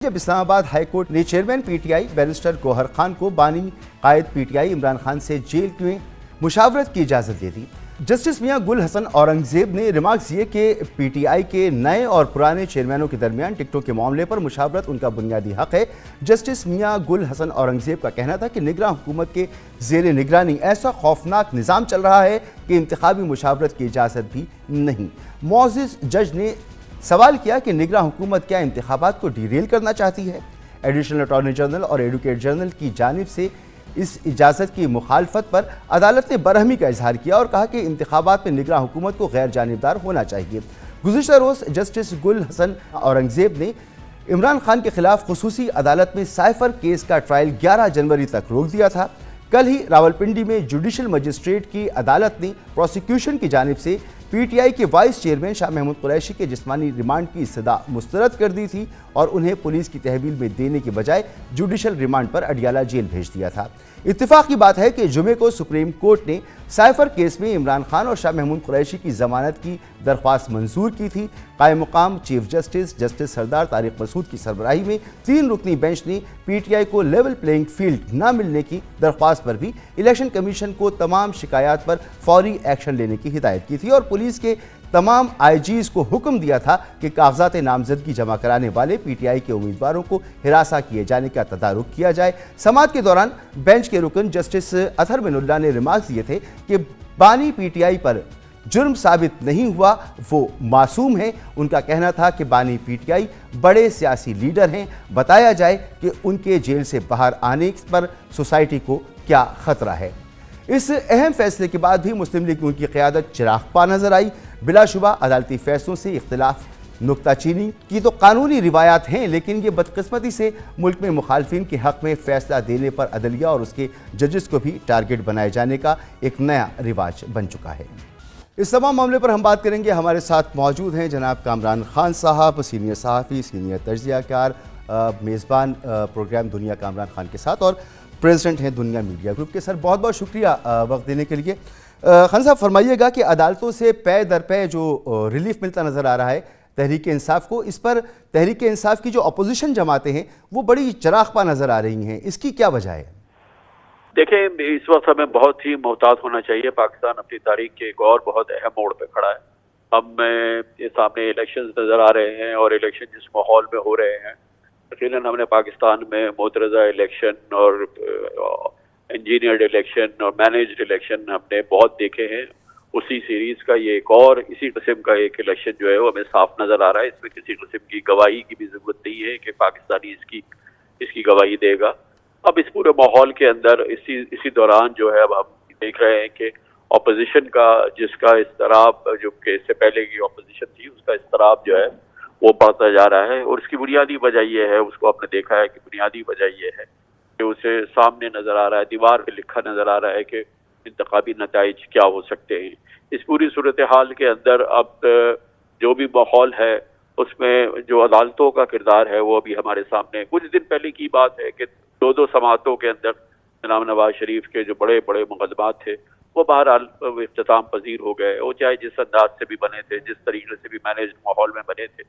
اب Islamabad high court نے chairman P T I barrister Gohar Khan کو بانی قائد P T I Imran Khan سے جیل میں مشاورت کی اجازت دے دی۔ جسٹس میاں گل حسن اورنگزیب نے ریمارکس دیے کہ پی ٹی آئی کے نئے اور پرانے چیئرمینوں کے درمیان ٹکٹوں کے معاملے پر مشاورت ان کا بنیادی حق ہے۔ جسٹس میاں گل حسن اورنگزیب کا کہنا تھا کہ نگراں حکومت کے زیر نگرانی ایسا خوفناک نظام چل رہا ہے کہ انتخابی مشاورت کی اجازت بھی نہیں۔ معزز جج نے سوال کیا کہ نگراں حکومت کیا انتخابات کو ڈیریل کرنا چاہتی ہے؟ ایڈیشنل اٹارنی جنرل اور ایڈوکیٹ جنرل کی جانب سے اس اجازت کی مخالفت پر عدالت نے برہمی کا اظہار کیا اور کہا کہ انتخابات میں نگراں حکومت کو غیر جانبدار ہونا چاہیے۔ گزشتہ روز جسٹس گل حسن اورنگزیب نے عمران خان کے خلاف خصوصی عدالت میں سائفر کیس کا ٹرائل 11 جنوری تک روک دیا تھا۔ کل ہی راولپنڈی میں جوڈیشل مجسٹریٹ کی عدالت نے پروسیکیوشن کی جانب سے پی ٹی آئی کے وائس چیئرمین شاہ محمود قریشی کے جسمانی ریمانڈ کی استدعا مسترد کر دی تھی اور انہیں پولیس کی تحویل میں دینے کے بجائے جوڈیشل ریمانڈ پر اڈیالہ جیل بھیج دیا تھا۔ اتفاق کی بات ہے کہ جمعے کو سپریم کورٹ نے سائفر کیس میں عمران خان اور شاہ محمود قریشی کی ضمانت کی درخواست منظور کی تھی۔ قائم مقام چیف جسٹس جسٹس سردار طارق مسعود کی سربراہی میں 3 رکنی بینچ نے پی ٹی آئی کو لیول پلینگ فیلڈ نہ ملنے کی درخواست پر بھی الیکشن کمیشن کو تمام شکایات پر فوری ایکشن لینے کی ہدایت کی تھی اور پولیس کے تمام آئی جیز کو حکم دیا تھا کہ کاغذات نامزدگی جمع کرانے والے پی ٹی آئی کے امیدواروں کو ہراساں کیے جانے کا تدارک کیا جائے۔ سماعت کے دوران بینچ کے رکن جسٹس اطہر من اللہ نے ریمارکس دیے تھے کہ بانی پی ٹی آئی پر جرم ثابت نہیں ہوا، وہ معصوم ہیں۔ ان کا کہنا تھا کہ بانی پی ٹی آئی بڑے سیاسی لیڈر ہیں، بتایا جائے کہ ان کے جیل سے باہر آنے پر سوسائٹی کو کیا خطرہ ہے۔ اس اہم فیصلے کے بعد بھی مسلم لیگ ان کی قیادت چراغ پا نظر آئی۔ بلا شبہ عدالتی فیصلوں سے اختلاف نکتہ چینی کی تو قانونی روایات ہیں، لیکن یہ بدقسمتی سے ملک میں مخالفین کے حق میں فیصلہ دینے پر عدلیہ اور اس کے ججز کو بھی ٹارگٹ بنائے جانے کا ایک نیا رواج بن چکا ہے۔ اس تمام معاملے پر ہم بات کریں گے۔ ہمارے ساتھ موجود ہیں جناب کامران خان صاحب، سینئر صحافی، سینئر تجزیہ کار، میزبان پروگرام دنیا کامران خان کے ساتھ اور پریزیڈنٹ ہیں دنیا میڈیا گروپ کے۔ سر بہت بہت شکریہ وقت دینے کے لیے۔ خان صاحب فرمائیے گا کہ عدالتوں سے پے در پے جو ریلیف ملتا نظر آ رہا ہے تحریک انصاف کو، اس پر تحریک انصاف کی جو اپوزیشن جماعتیں ہیں وہ بڑی چراغ پا نظر آ رہی ہیں، اس کی کیا وجہ ہے؟ دیکھیں، اس وقت ہمیں بہت ہی محتاط ہونا چاہیے۔ پاکستان اپنی تاریخ کے ایک اور بہت اہم موڑ پہ کھڑا ہے۔ اب سامنے الیکشنز نظر آ رہے ہیں اور الیکشن جس ماحول میں ہو رہے ہیں، یقیناً ہم نے پاکستان میں مترجہ الیکشن اور انجینئرڈ الیکشن اور مینیجڈ الیکشن ہم نے بہت دیکھے ہیں۔ اسی سیریز کا یہ ایک اور اسی قسم کا ایک الیکشن جو ہے وہ ہمیں صاف نظر آ رہا ہے۔ اس میں کسی قسم کی گواہی کی بھی ضرورت نہیں ہے کہ پاکستانی اس کی گواہی دے گا۔ اب اس پورے ماحول کے اندر اسی دوران جو ہے اب ہم دیکھ رہے ہیں کہ اپوزیشن کا جس کا اضطراب، جو کہ اس سے پہلے کی اپوزیشن تھی، اس کا اضطراب جو ہے وہ بڑھتا جا رہا ہے اور اس کی بنیادی وجہ یہ ہے، اس کو آپ نے دیکھا ہے کہ بنیادی وجہ یہ ہے کہ اسے سامنے نظر آ رہا ہے، دیوار پہ لکھا نظر آ رہا ہے کہ انتخابی نتائج کیا ہو سکتے ہیں۔ اس پوری صورتحال کے اندر اب جو بھی ماحول ہے اس میں جو عدالتوں کا کردار ہے وہ ابھی ہمارے سامنے۔ کچھ دن پہلے کی بات ہے کہ 2 سماعتوں کے اندر جناب نواز شریف کے جو بڑے بڑے مقدمات تھے وہ بہرحال اختتام پذیر ہو گئے، وہ چاہے جس انداز سے بھی بنے تھے، جس طریقے سے بھی مینیجڈ ماحول میں بنے تھے،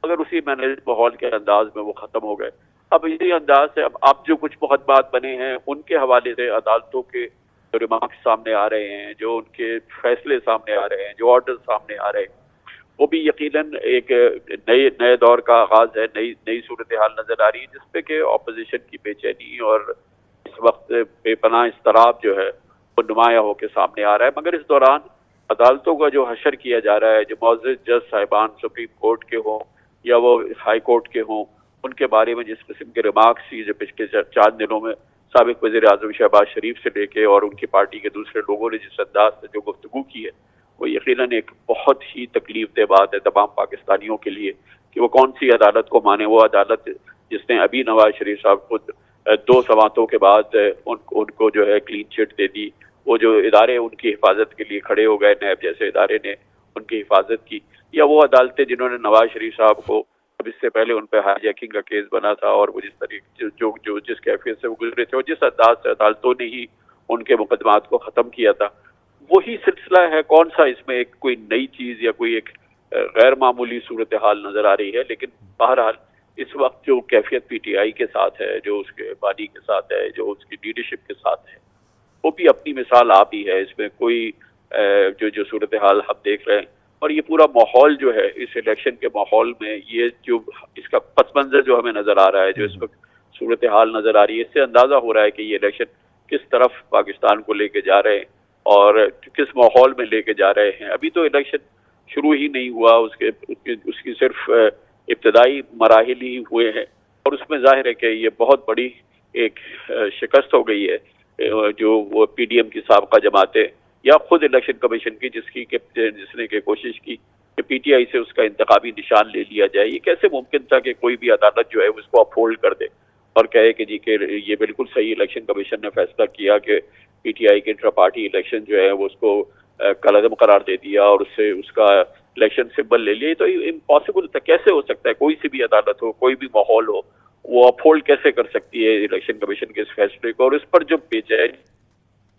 اگر اسی مینیجڈ ماحول کے انداز میں وہ ختم ہو گئے۔ اب اسی انداز سے اب جو کچھ مقدمات بنے ہیں ان کے حوالے سے عدالتوں کے جو ریمارکس سامنے آ رہے ہیں، جو ان کے فیصلے سامنے آ رہے ہیں، جو آرڈر سامنے آ رہے ہیں، وہ بھی یقیناً ایک نئے دور کا آغاز ہے، نئی صورتحال نظر آ رہی ہے جس پہ کہ اپوزیشن کی بے چینی اور اس وقت بے پناہ اضطراب جو ہے وہ نمایاں ہو کے سامنے آ رہا ہے۔ مگر اس دوران عدالتوں کا جو حشر کیا جا رہا ہے، جو معزز جج صاحبان سپریم کورٹ کے ہوں یا وہ ہائی کورٹ کے ہوں، ان کے بارے میں جس قسم کے ریمارکس جو پچھلے 4 دنوں میں سابق وزیر اعظم شہباز شریف سے لے کے اور ان کی پارٹی کے دوسرے لوگوں نے جس انداز سے جو گفتگو کی ہے، وہ یقیناً ایک بہت ہی تکلیف دہ بات ہے تمام پاکستانیوں کے لیے کہ وہ کون سی عدالت کو مانے۔ وہ عدالت جس نے ابھی نواز شریف صاحب کو 2 سماعتوں کے بعد ان کو جو ہے کلین چٹ دے دی، وہ جو ادارے ان کی حفاظت کے لیے کھڑے ہو گئے، نیب جیسے ادارے نے ان کی حفاظت کی، یا وہ عدالتیں جنہوں نے نواز شریف صاحب کو اب اس سے پہلے ان پہ ہائی جیکنگ کا کیس بنا تھا اور وہ جس طریقے جس کیفیت سے وہ گزرے تھے اور جس انداز سے عدالتوں نے ہی ان کے مقدمات کو ختم کیا تھا، وہی سلسلہ ہے۔ کون سا اس میں ایک کوئی نئی چیز یا کوئی ایک غیر معمولی صورتحال نظر آ رہی ہے، لیکن بہرحال اس وقت جو کیفیت پی ٹی آئی کے ساتھ ہے، جو اس کے بانی کے ساتھ ہے، جو اس کی لیڈرشپ کے ساتھ ہے، وہ بھی اپنی مثال آپ ہی ہے. اس میں کوئی جو صورتحال ہم دیکھ رہے ہیں اور یہ پورا ماحول جو ہے اس الیکشن کے ماحول میں، یہ جو اس کا پس منظر جو ہمیں نظر آ رہا ہے، جو اس وقت صورتحال نظر آ رہی ہے، اس سے اندازہ ہو رہا ہے کہ یہ الیکشن کس طرف پاکستان کو لے کے جا رہے ہیں اور کس ماحول میں لے کے جا رہے ہیں. ابھی تو الیکشن شروع ہی نہیں ہوا، اس کی صرف ابتدائی مراحل ہی ہوئے ہیں اور اس میں ظاہر ہے کہ یہ بہت بڑی ایک شکست ہو گئی ہے جو وہ پی ڈی ایم کی سابقہ جماعتیں یا خود الیکشن کمیشن کی جس نے کہ کوشش کی کہ پی ٹی آئی سے اس کا انتخابی نشان لے لیا جائے. یہ کیسے ممکن تھا کہ کوئی بھی عدالت جو ہے اس کو اپہولڈ کر دے اور کہے کہ جی کہ یہ بالکل صحیح الیکشن کمیشن نے فیصلہ کیا کہ پی ٹی آئی کے انٹرا پارٹی الیکشن جو ہے وہ اس کو کالعدم قرار دے دیا اور اس سے اس کا الیکشن سمبل لے لیا. تو امپاسبل تھا. کیسے ہو سکتا ہے؟ کوئی سی بھی عدالت ہو، کوئی بھی ماحول ہو، وہ اپہولڈ کیسے کر سکتی ہے الیکشن کمیشن کے اس فیصلے کو؟ اور اس پر جو بے چینی،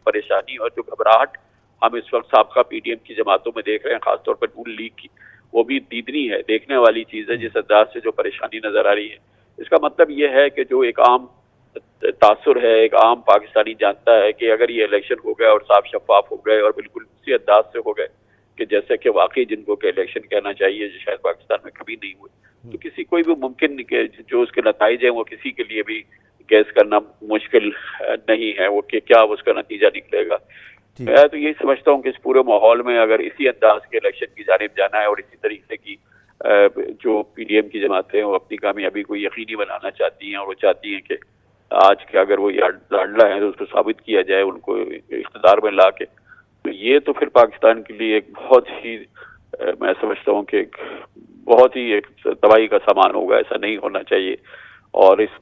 پریشانی اور جو گھبراہٹ ہم اس وقت سابقہ پی ڈی ایم کی جماعتوں میں دیکھ رہے ہیں، خاص طور پر نون لیگ کی، وہ بھی دیدنی ہے، دیکھنے والی چیز ہے. جس انداز سے جو پریشانی نظر آ رہی ہے، اس کا مطلب یہ ہے کہ جو ایک عام تاثر ہے، ایک عام پاکستانی جانتا ہے کہ اگر یہ الیکشن ہو گئے اور صاف شفاف ہو گئے اور بالکل اسی انداز سے ہو گئے کہ جیسے کہ واقعی جن کو کہ الیکشن کہنا چاہیے، جو شاید پاکستان میں کبھی نہیں ہوئے، تو کسی کوئی بھی ممکن نہیں کہ جو اس کے نتائج ہیں وہ کسی کے لیے بھی گیس کرنا مشکل نہیں ہے وہ کہ کیا اس کا نتیجہ نکلے گا. میں تو یہی سمجھتا ہوں کہ اس پورے ماحول میں اگر اسی انداز کے الیکشن کی جانب جانا ہے اور اسی طریقے کی جو پی ڈی ایم کی جماعتیں ہیں وہ اپنی کامیابی کو یقینی بنانا چاہتی ہیں اور وہ چاہتی ہیں کہ آج کے اگر وہ لاڈلا ہیں تو اس کو ثابت کیا جائے ان کو اقتدار میں لا کے، تو یہ تو پھر پاکستان کے لیے ایک بہت ہی میں سمجھتا ہوں کہ ایک بہت ہی ایک تباہی کا سامان ہوگا. ایسا نہیں ہونا چاہیے. اور اس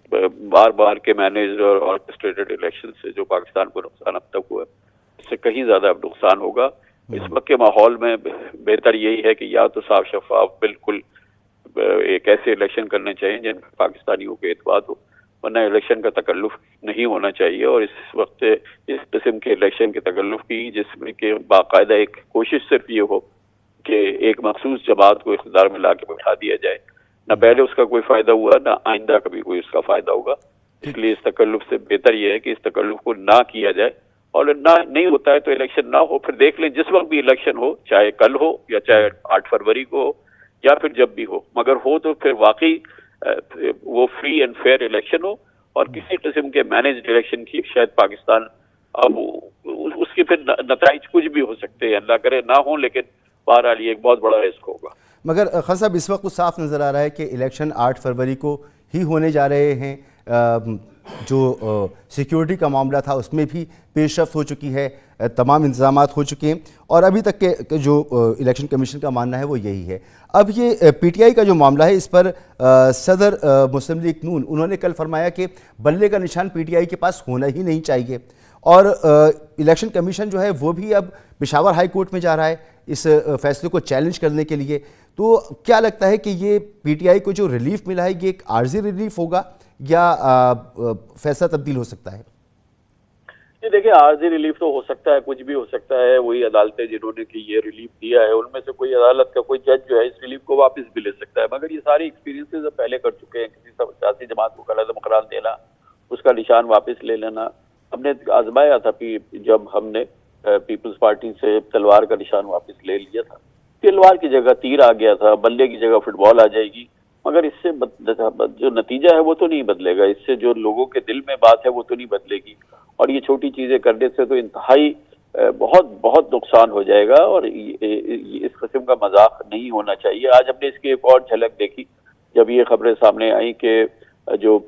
بار بار کے مینیجڈ اور آرکسٹریٹڈ الیکشن سے جو پاکستان کو نقصان اب تک ہوا ہے، اس سے کہیں زیادہ اب نقصان ہوگا. اس وقت کے ماحول میں بہتر یہی ہے کہ یا تو صاف شفاف بالکل ایک ایسے الیکشن کرنے چاہیے جن میں پاکستانیوں کے اعتماد ہو، ورنہ الیکشن کا تکلف نہیں ہونا چاہیے. اور اس وقت اس قسم کے الیکشن کے تکلف کی جس میں کہ باقاعدہ ایک کوشش صرف یہ ہو کہ ایک مخصوص جماعت کو اقتدار میں لا کے بٹھا دیا جائے، نہ پہلے اس کا کوئی فائدہ ہوا نہ آئندہ کبھی کوئی اس کا فائدہ ہوگا. اس لیے اس تکلف سے بہتر یہ ہے کہ اس تکلف کو نہ کیا جائے، اور نہ نہیں ہوتا ہے تو الیکشن نہ ہو. پھر دیکھ لیں جس وقت بھی الیکشن ہو، چاہے کل ہو یا چاہے 8 فروری کو ہو یا پھر جب بھی ہو، مگر ہو تو پھر واقعی وہ فری اینڈ فیئر الیکشن ہو. اور کسی قسم کے مینجڈ الیکشن کی شاید پاکستان اب اس کے پھر نتائج کچھ بھی ہو سکتے ہیں، اللہ کرے نہ ہوں، لیکن بہرحال یہ ایک بہت بڑا رسک ہوگا. مگر خان صاحب اس وقت صاف نظر آ رہا ہے کہ الیکشن 8 فروری کو ہی ہونے جا رہے ہیں. جو سیکیورٹی کا معاملہ تھا اس میں بھی پیش رفت ہو چکی ہے، تمام انتظامات ہو چکے ہیں، اور ابھی تک کے جو الیکشن کمیشن کا ماننا ہے وہ یہی ہے. اب یہ پی ٹی آئی کا جو معاملہ ہے اس پر صدر مسلم لیگ نون انہوں نے کل فرمایا کہ بلے کا نشان پی ٹی آئی کے پاس ہونا ہی نہیں چاہیے، اور الیکشن کمیشن جو ہے وہ بھی اب پشاور ہائی کورٹ میں جا رہا ہے اس فیصلے کو چیلنج کرنے کے لیے. تو کیا لگتا ہے کہ یہ پی ٹی آئی کو جو ریلیف ملا ہے یہ ایک عارضی ریلیف ہوگا یا فیصلہ تبدیل ہو سکتا ہے؟ یہ دیکھیں، عارضی ریلیف تو ہو سکتا ہے، کچھ بھی ہو سکتا ہے. وہی عدالتیں جنہوں نے کہ یہ ریلیف دیا ہے ان میں سے کوئی عدالت کا کوئی جج جو ہے اس ریلیف کو واپس بھی لے سکتا ہے. مگر یہ ساری ایکسپیرینسز اب پہلے کر چکے ہیں. کسی سیاسی جماعت کو کالعدم قرار دینا، اس کا نشان واپس لے لینا. ہم نے آزمایا تھا جب ہم نے پیپلز پارٹی سے تلوار کا نشان واپس لے لیا تھا. تلوار کی جگہ تیر آ گیا تھا، بلے کی جگہ فٹ بال آ جائے گی، مگر اس سے جو نتیجہ ہے وہ تو نہیں بدلے گا. اس سے جو لوگوں کے دل میں بات ہے وہ تو نہیں بدلے گی. اور یہ چھوٹی چیزیں کرنے سے تو انتہائی بہت بہت نقصان ہو جائے گا، اور اس قسم کا مذاق نہیں ہونا چاہیے. آج ہم نے اس کی ایک اور جھلک دیکھی جب یہ خبریں سامنے آئیں کہ جو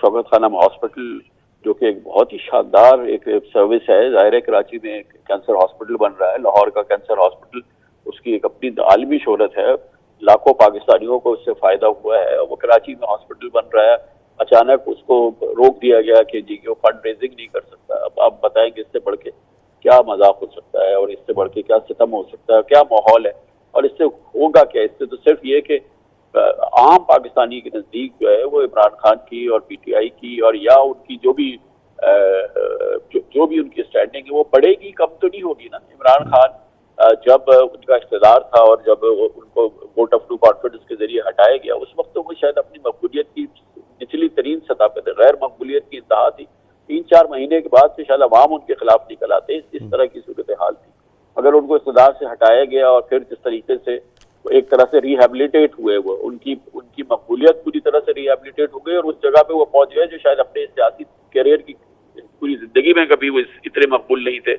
شوکت خانم ہاسپٹل، جو کہ ایک بہت ہی شاندار ایک سروس ہے، ظاہر ہے کراچی میں ایک کینسر ہاسپٹل بن رہا ہے، لاہور کا کینسر ہاسپٹل، اس کی ایک اپنی عالمی شہرت ہے، لاکھوں پاکستانیوں کو اس سے فائدہ ہوا ہے. وہ کراچی میں ہاسپٹل بن رہا ہے، اچانک اس کو روک دیا گیا کہ جی وہ فنڈ ریزنگ نہیں کر سکتا. اب آپ بتائیں کہ اس سے بڑھ کے کیا مذاق ہو سکتا ہے، اور اس سے بڑھ کے کیا ستم ہو سکتا ہے، کیا ماحول ہے. اور اس سے ہوگا کیا؟ اس سے تو صرف یہ کہ عام پاکستانی کے نزدیک جو ہے وہ عمران خان کی اور پی ٹی آئی کی اور یا ان کی جو بھی ان کی اسٹینڈنگ ہے وہ بڑھے گی، کم تو نہیں ہوگی نا. عمران خان جب ان کا اقتدار تھا اور جب ان کو ووٹ آف نو کانفیڈنس کے ذریعے ہٹایا گیا، اس وقت تو وہ شاید اپنی مقبولیت کی نچلی ترین سطح پہ تھے، غیر مقبولیت کی انتہا تھی. 3-4 مہینے کے بعد سے شاید عوام ان کے خلاف نکل آتے. اس طرح کی صورتحال تھی. اگر ان کو اقتدار سے ہٹایا گیا اور پھر جس طریقے سے ایک طرح سے ریہیبلیٹیٹ ہوئے، وہ ان کی مقبولیت پوری طرح سے ریہیبلیٹیٹ ہو گئی اور اس جگہ پہ وہ پہنچ گئے جو شاید اپنے سیاسی کیریئر کی پوری زندگی میں کبھی وہ اتنے مقبول نہیں تھے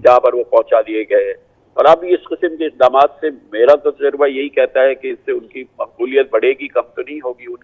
جہاں پر وہ پہنچا دیے گئے. اور اب اس قسم کے اقدامات سے میرا تجربہ یہی کہتا ہے کہ اس سے ان کی مقبولیت بڑھے گی، کم تو نہیں ہوگی. ان